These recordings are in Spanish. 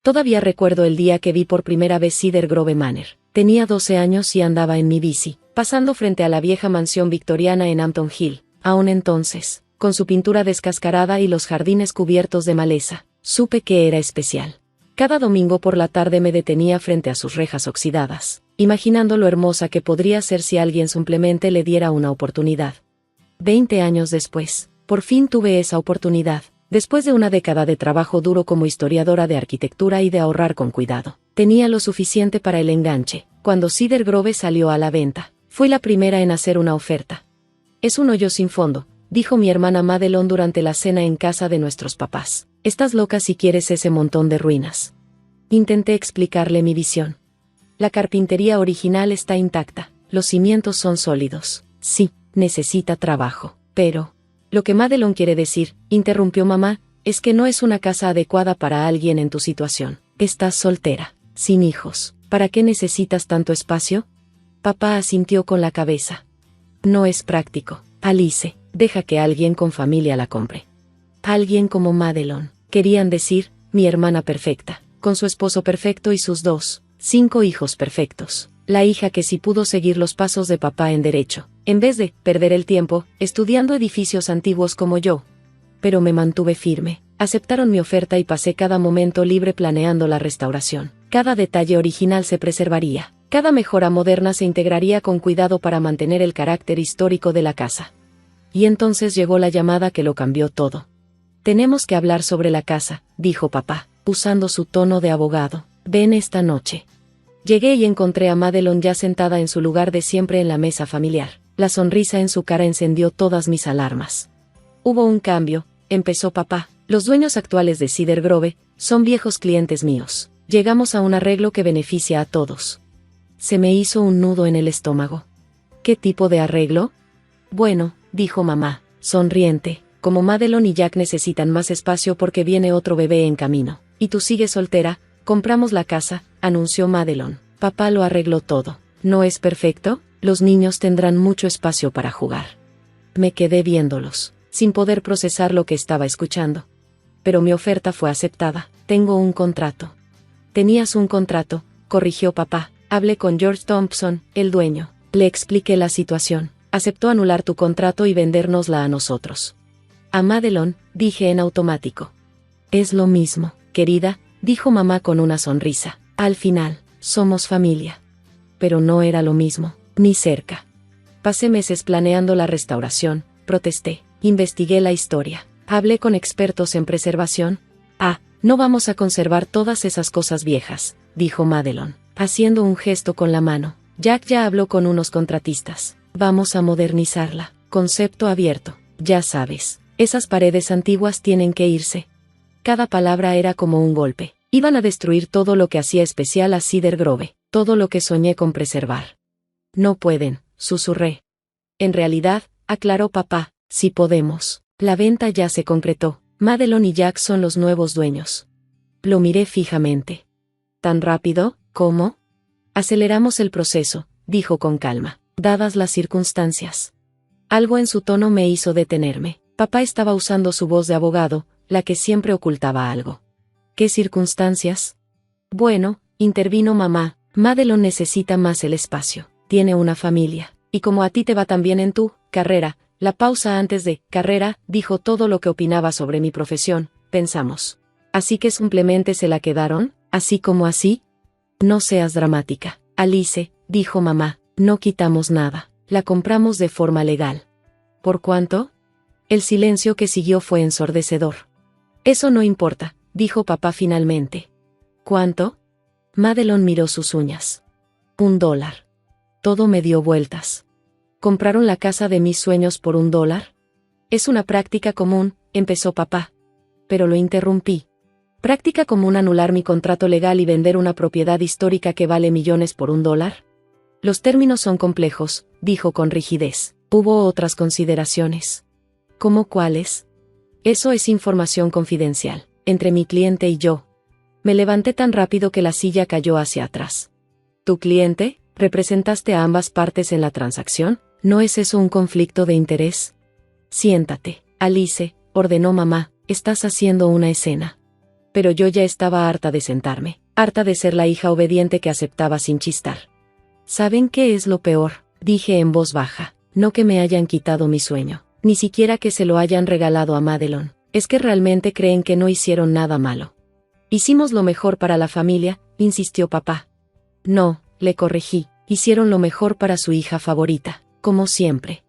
Todavía recuerdo el día que vi por primera vez Cedar Grove Manor. Tenía 12 años y andaba en mi bici, pasando frente a la vieja mansión victoriana en Hampton Hill, aún entonces, con su pintura descascarada y los jardines cubiertos de maleza. Supe que era especial. Cada domingo por la tarde me detenía frente a sus rejas oxidadas, imaginando lo hermosa que podría ser si alguien simplemente le diera una oportunidad. 20 años después, por fin tuve esa oportunidad, después de una década de trabajo duro como historiadora de arquitectura y de ahorrar con cuidado. Tenía lo suficiente para el enganche. Cuando Cedar Grove salió a la venta, fui la primera en hacer una oferta. Es un hoyo sin fondo, dijo mi hermana Madelon durante la cena en casa de nuestros papás. Estás loca si quieres ese montón de ruinas. Intenté explicarle mi visión. La carpintería original está intacta, los cimientos son sólidos. Sí, necesita trabajo, pero... Lo que Madelon quiere decir, interrumpió mamá, es que no es una casa adecuada para alguien en tu situación. Estás soltera, sin hijos. ¿Para qué necesitas tanto espacio? Papá asintió con la cabeza. No es práctico. Alice, deja que alguien con familia la compre. Alguien como Madelon, querían decir, mi hermana perfecta, con su esposo perfecto y sus 5 hijos perfectos. La hija que sí pudo seguir los pasos de papá en derecho, en vez de perder el tiempo estudiando edificios antiguos como yo. Pero me mantuve firme. Aceptaron mi oferta y pasé cada momento libre planeando la restauración. Cada detalle original se preservaría. Cada mejora moderna se integraría con cuidado para mantener el carácter histórico de la casa. Y entonces llegó la llamada que lo cambió todo. Tenemos que hablar sobre la casa, dijo papá, usando su tono de abogado. Ven esta noche. Llegué y encontré a Madelon ya sentada en su lugar de siempre en la mesa familiar. La sonrisa en su cara encendió todas mis alarmas. Hubo un cambio, empezó papá. Los dueños actuales de Cedar Grove son viejos clientes míos. Llegamos a un arreglo que beneficia a todos. Se me hizo un nudo en el estómago. ¿Qué tipo de arreglo? Bueno, dijo mamá, sonriente, como Madelon y Jack necesitan más espacio porque viene otro bebé en camino. Y tú sigues soltera, compramos la casa, anunció Madelon. Papá lo arregló todo. ¿No es perfecto? Los niños tendrán mucho espacio para jugar. Me quedé viéndolos, sin poder procesar lo que estaba escuchando. Pero mi oferta fue aceptada. Tengo un contrato. Tenías un contrato, corrigió papá. Hablé con George Thompson, el dueño. Le expliqué la situación. Aceptó anular tu contrato y vendérnosla a nosotros. A Madelon, dije en automático. Es lo mismo, querida, dijo mamá con una sonrisa. Al final, somos familia. Pero no era lo mismo, ni cerca. Pasé meses planeando la restauración, protesté, investigué la historia. Hablé con expertos en preservación. No vamos a conservar todas esas cosas viejas, dijo Madelon, haciendo un gesto con la mano. Jack ya habló con unos contratistas. Vamos a modernizarla. Concepto abierto. Ya sabes, esas paredes antiguas tienen que irse. Cada palabra era como un golpe. Iban a destruir todo lo que hacía especial a Cedar Grove, todo lo que soñé con preservar. No pueden, susurré. En realidad, aclaró papá, sí podemos. La venta ya se concretó. Madelon y Jack son los nuevos dueños. Lo miré fijamente. ¿Tan rápido? ¿Cómo? Aceleramos el proceso, dijo con calma, dadas las circunstancias. Algo en su tono me hizo detenerme. Papá estaba usando su voz de abogado, la que siempre ocultaba algo. ¿Qué circunstancias? Bueno, intervino mamá, Madelon necesita más el espacio. Tiene una familia. Y como a ti te va tan bien en tu carrera, la pausa antes de carrera dijo todo lo que opinaba sobre mi profesión, pensamos. ¿Así que simplemente se la quedaron? ¿Así como así? No seas dramática, Alice, dijo mamá, no quitamos nada, la compramos de forma legal. ¿Por cuánto? El silencio que siguió fue ensordecedor. Eso no importa, dijo papá finalmente. ¿Cuánto? Madelon miró sus uñas. $1. Todo me dio vueltas. ¿Compraron la casa de mis sueños por $1? Es una práctica común, empezó papá. Pero lo interrumpí. ¿Práctica común anular mi contrato legal y vender una propiedad histórica que vale millones por $1? Los términos son complejos, dijo con rigidez. Hubo otras consideraciones. ¿Cómo cuáles? Eso es información confidencial, entre mi cliente y yo. Me levanté tan rápido que la silla cayó hacia atrás. ¿Tu cliente? ¿Representaste a ambas partes en la transacción? ¿No es eso un conflicto de interés? Siéntate, Alice, ordenó mamá, estás haciendo una escena. pero yo ya estaba harta de sentarme, harta de ser la hija obediente que aceptaba sin chistar. ¿Saben qué es lo peor?, dije en voz baja. No que me hayan quitado mi sueño, ni siquiera que se lo hayan regalado a Madelon. Es que realmente creen que no hicieron nada malo. Hicimos lo mejor para la familia, insistió papá. No, le corregí, hicieron lo mejor para su hija favorita, como siempre.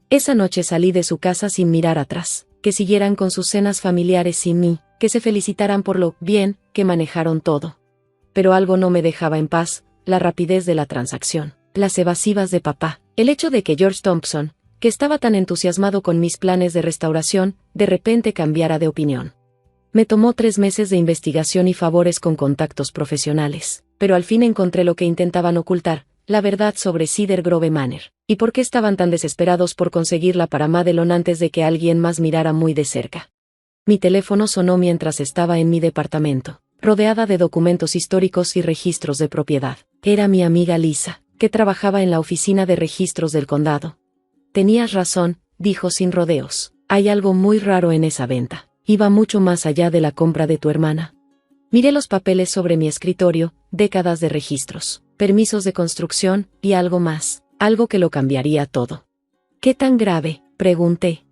Esa noche salí de su casa sin mirar atrás, que siguieran con sus cenas familiares sin mí, que se felicitaran por lo bien que manejaron todo. Pero algo no me dejaba en paz, la rapidez de la transacción, las evasivas de papá, el hecho de que George Thompson, que estaba tan entusiasmado con mis planes de restauración, de repente cambiara de opinión. Me tomó 3 meses de investigación y favores con contactos profesionales, pero al fin encontré lo que intentaban ocultar, la verdad sobre Cedar Grove Manor, y por qué estaban tan desesperados por conseguirla para Madelon antes de que alguien más mirara muy de cerca. Mi teléfono sonó mientras estaba en mi departamento, rodeada de documentos históricos y registros de propiedad. Era mi amiga Lisa, que trabajaba en la oficina de registros del condado. Tenías razón, dijo sin rodeos. Hay algo muy raro en esa venta. Iba mucho más allá de la compra de tu hermana. Miré los papeles sobre mi escritorio, décadas de registros, permisos de construcción, y algo más, algo que lo cambiaría todo. ¿Qué tan grave?, pregunté.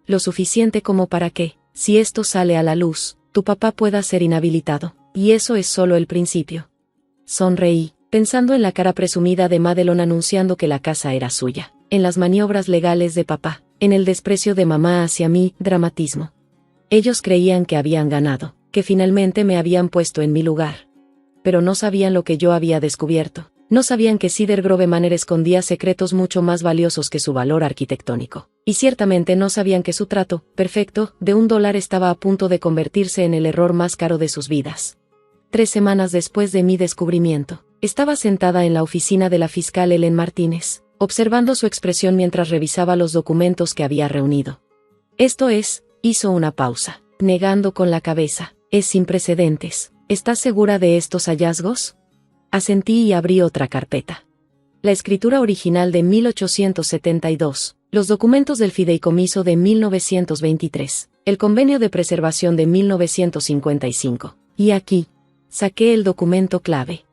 Lo suficiente como para que, si esto sale a la luz, tu papá pueda ser inhabilitado, y eso es solo el principio. Sonreí, pensando en la cara presumida de Madelon anunciando que la casa era suya, en las maniobras legales de papá, en el desprecio de mamá hacia mí, dramatismo. Ellos creían que habían ganado, que finalmente me habían puesto en mi lugar. Pero no sabían lo que yo había descubierto. No sabían que Cedar Grove Manor escondía secretos mucho más valiosos que su valor arquitectónico. Y ciertamente no sabían que su trato, perfecto, de $1 estaba a punto de convertirse en el error más caro de sus vidas. 3 semanas después de mi descubrimiento, estaba sentada en la oficina de la fiscal Ellen Martínez, observando su expresión mientras revisaba los documentos que había reunido. Esto es, hizo una pausa, negando con la cabeza. Es sin precedentes. ¿Estás segura de estos hallazgos? Asentí y abrí otra carpeta. La escritura original de 1872, los documentos del fideicomiso de 1923, el convenio de preservación de 1955. Y aquí, saqué el documento clave.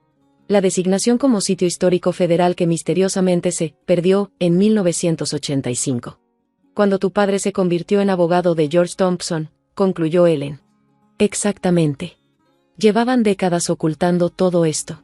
La designación como sitio histórico federal que misteriosamente se perdió en 1985. Cuando tu padre se convirtió en abogado de George Thompson, concluyó Ellen. Exactamente. Llevaban décadas ocultando todo esto.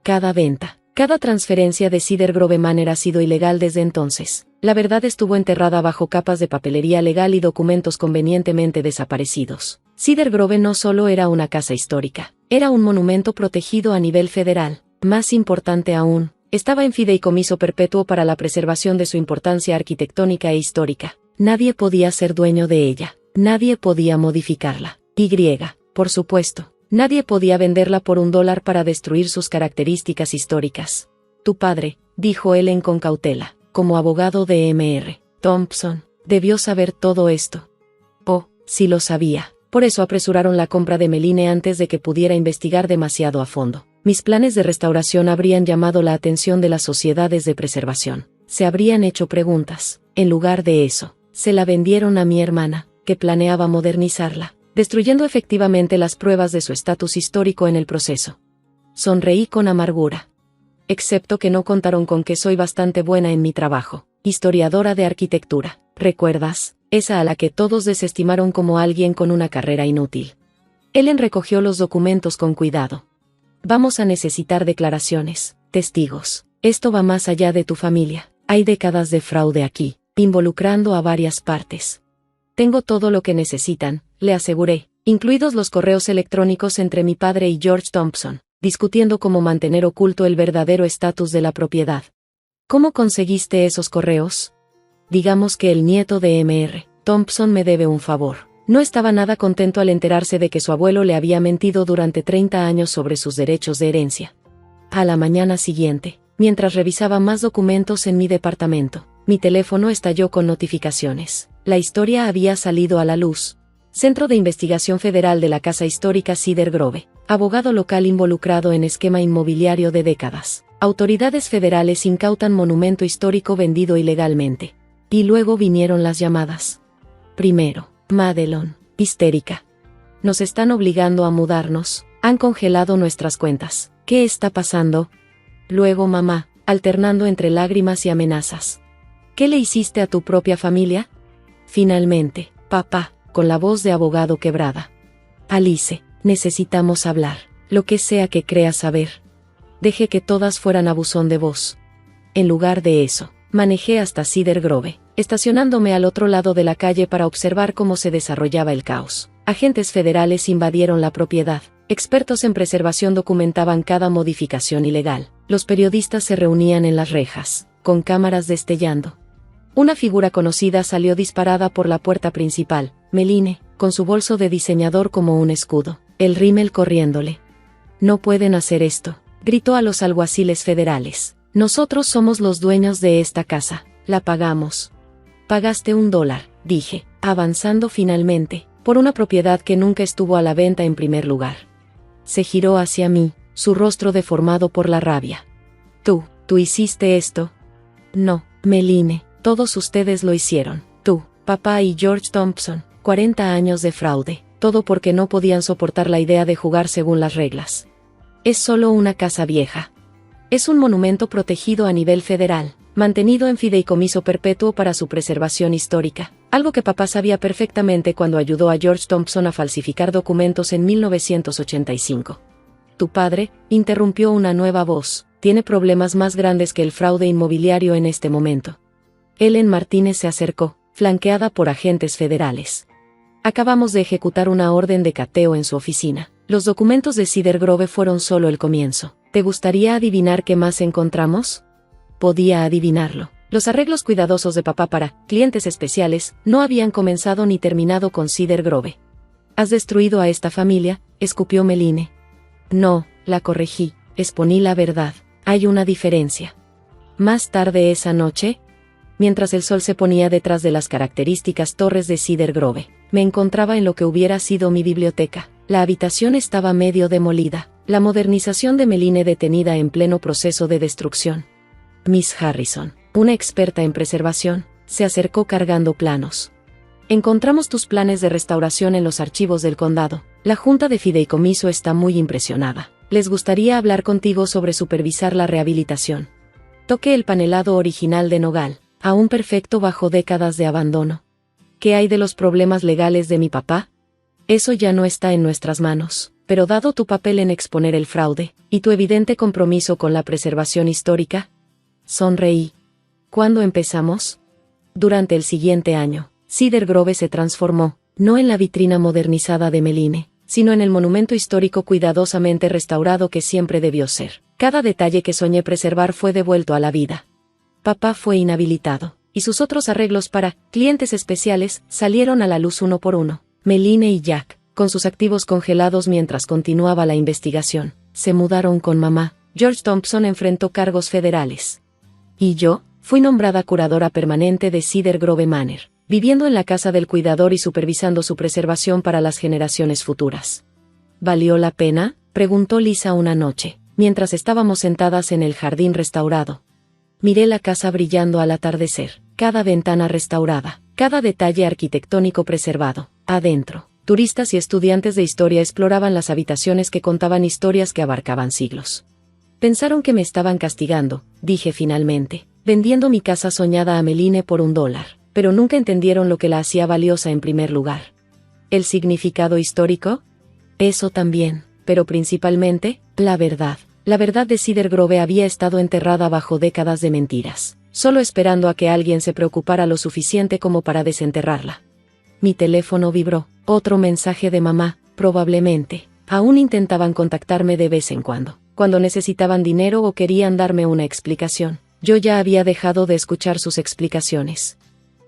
Cada venta, cada transferencia de Cedar Grove Manor ha sido ilegal desde entonces. La verdad estuvo enterrada bajo capas de papelería legal y documentos convenientemente desaparecidos. Cedar Grove no solo era una casa histórica, era un monumento protegido a nivel federal. Más importante aún, estaba en fideicomiso perpetuo para la preservación de su importancia arquitectónica e histórica. Nadie podía ser dueño de ella, nadie podía modificarla. Por supuesto, nadie podía venderla por $1 para destruir sus características históricas. Tu padre, dijo Ellen con cautela, como abogado de M.R. Thompson, debió saber todo esto. Oh, sí lo sabía. Por eso apresuraron la compra de Meline antes de que pudiera investigar demasiado a fondo. Mis planes de restauración habrían llamado la atención de las sociedades de preservación. Se habrían hecho preguntas. En lugar de eso, se la vendieron a mi hermana, que planeaba modernizarla, destruyendo efectivamente las pruebas de su estatus histórico en el proceso. Sonreí con amargura. Excepto que no contaron con que soy bastante buena en mi trabajo, historiadora de arquitectura. ¿Recuerdas? Esa a la que todos desestimaron como alguien con una carrera inútil. Ellen recogió los documentos con cuidado. Vamos a necesitar declaraciones, testigos. Esto va más allá de tu familia. Hay décadas de fraude aquí, involucrando a varias partes. Tengo todo lo que necesitan, le aseguré, incluidos los correos electrónicos entre mi padre y George Thompson, discutiendo cómo mantener oculto el verdadero estatus de la propiedad. ¿Cómo conseguiste esos correos? Digamos que el nieto de M.R. Thompson me debe un favor. No estaba nada contento al enterarse de que su abuelo le había mentido durante 30 años sobre sus derechos de herencia. A la mañana siguiente, mientras revisaba más documentos en mi departamento, mi teléfono estalló con notificaciones. La historia había salido a la luz. Centro de Investigación Federal de la Casa Histórica Cedar Grove. Abogado local involucrado en esquema inmobiliario de décadas. Autoridades federales incautan monumento histórico vendido ilegalmente. Y luego vinieron las llamadas. Primero, Madelon, histérica. Nos están obligando a mudarnos. Han congelado nuestras cuentas. ¿Qué está pasando? Luego mamá, alternando entre lágrimas y amenazas. ¿Qué le hiciste a tu propia familia? Finalmente, papá, con la voz de abogado quebrada. Alice, necesitamos hablar. Lo que sea que creas saber. Dejé que todas fueran a buzón de voz. En lugar de eso, manejé hasta Cedar Grove, estacionándome al otro lado de la calle para observar cómo se desarrollaba el caos. Agentes federales invadieron la propiedad. Expertos en preservación documentaban cada modificación ilegal. Los periodistas se reunían en las rejas, con cámaras destellando. Una figura conocida salió disparada por la puerta principal, Meline, con su bolso de diseñador como un escudo, el rímel corriéndole. «No pueden hacer esto», gritó a los alguaciles federales. «Nosotros somos los dueños de esta casa, la pagamos». «Pagaste $1», dije, avanzando finalmente, por una propiedad que nunca estuvo a la venta en primer lugar. Se giró hacia mí, su rostro deformado por la rabia. «¿Tú hiciste esto?» «No, Meline, todos ustedes lo hicieron. Tú, papá y George Thompson, 40 años de fraude, todo porque no podían soportar la idea de jugar según las reglas. Es solo una casa vieja. Es un monumento protegido a nivel federal, mantenido en fideicomiso perpetuo para su preservación histórica, algo que papá sabía perfectamente cuando ayudó a George Thompson a falsificar documentos en 1985. Tu padre, interrumpió una nueva voz, tiene problemas más grandes que el fraude inmobiliario en este momento. Ellen Martínez se acercó, flanqueada por agentes federales. Acabamos de ejecutar una orden de cateo en su oficina. Los documentos de Cedar Grove fueron solo el comienzo. ¿Te gustaría adivinar qué más encontramos? Podía adivinarlo. Los arreglos cuidadosos de papá para clientes especiales no habían comenzado ni terminado con Cedar Grove. «Has destruido a esta familia», escupió Meline. «No», la corregí, exponí la verdad. Hay una diferencia. Más tarde esa noche, mientras el sol se ponía detrás de las características torres de Cedar Grove, me encontraba en lo que hubiera sido mi biblioteca. La habitación estaba medio demolida, la modernización de Meline detenida en pleno proceso de destrucción. Miss Harrison, una experta en preservación, se acercó cargando planos. «Encontramos tus planes de restauración en los archivos del condado. La Junta de Fideicomiso está muy impresionada. Les gustaría hablar contigo sobre supervisar la rehabilitación». Toqué el panelado original de nogal, aún perfecto bajo décadas de abandono. ¿Qué hay de los problemas legales de mi papá? Eso ya no está en nuestras manos, pero dado tu papel en exponer el fraude, y tu evidente compromiso con la preservación histórica, sonreí. ¿Cuándo empezamos? Durante el siguiente año, Cedar Grove se transformó, no en la vitrina modernizada de Meline, sino en el monumento histórico cuidadosamente restaurado que siempre debió ser. Cada detalle que soñé preservar fue devuelto a la vida. Papá fue inhabilitado, y sus otros arreglos para clientes especiales salieron a la luz uno por uno. Meline y Jack, con sus activos congelados mientras continuaba la investigación, se mudaron con mamá. George Thompson enfrentó cargos federales. Y yo, fui nombrada curadora permanente de Cedar Grove Manor, viviendo en la casa del cuidador y supervisando su preservación para las generaciones futuras. ¿Valió la pena?, preguntó Lisa una noche, mientras estábamos sentadas en el jardín restaurado. Miré la casa brillando al atardecer, cada ventana restaurada, cada detalle arquitectónico preservado. Adentro, turistas y estudiantes de historia exploraban las habitaciones que contaban historias que abarcaban siglos. Pensaron que me estaban castigando, dije finalmente, vendiendo mi casa soñada a Meline por $1, pero nunca entendieron lo que la hacía valiosa en primer lugar. ¿El significado histórico? Eso también, pero principalmente, la verdad. La verdad de Cedar Grove había estado enterrada bajo décadas de mentiras, solo esperando a que alguien se preocupara lo suficiente como para desenterrarla. Mi teléfono vibró, otro mensaje de mamá, probablemente. Aún intentaban contactarme de vez en cuando necesitaban dinero o querían darme una explicación. Yo ya había dejado de escuchar sus explicaciones.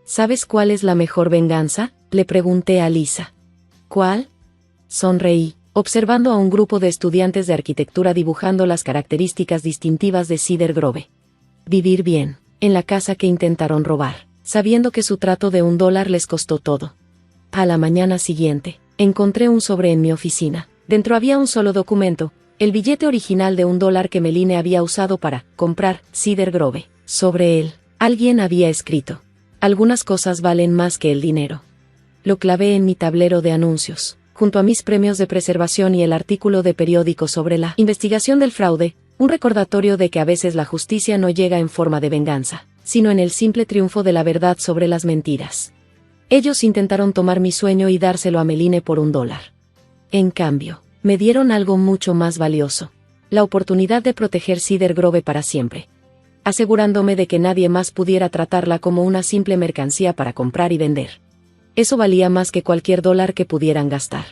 ¿Sabes cuál es la mejor venganza?, le pregunté a Lisa. ¿Cuál? Sonreí, observando a un grupo de estudiantes de arquitectura dibujando las características distintivas de Cedar Grove. Vivir bien, en la casa que intentaron robar, sabiendo que su trato de $1 les costó todo. A la mañana siguiente, encontré un sobre en mi oficina. Dentro había un solo documento, el billete original de $1 que Meline había usado para comprar Cedar Grove. Sobre él, alguien había escrito: «Algunas cosas valen más que el dinero». Lo clavé en mi tablero de anuncios. junto a mis premios de preservación y el artículo de periódico sobre la investigación del fraude, un recordatorio de que a veces la justicia no llega en forma de venganza, sino en el simple triunfo de la verdad sobre las mentiras. Ellos intentaron tomar mi sueño y dárselo a Meline por $1. En cambio, me dieron algo mucho más valioso: la oportunidad de proteger Cedar Grove para siempre, asegurándome de que nadie más pudiera tratarla como una simple mercancía para comprar y vender. Eso valía más que cualquier dólar que pudieran gastar.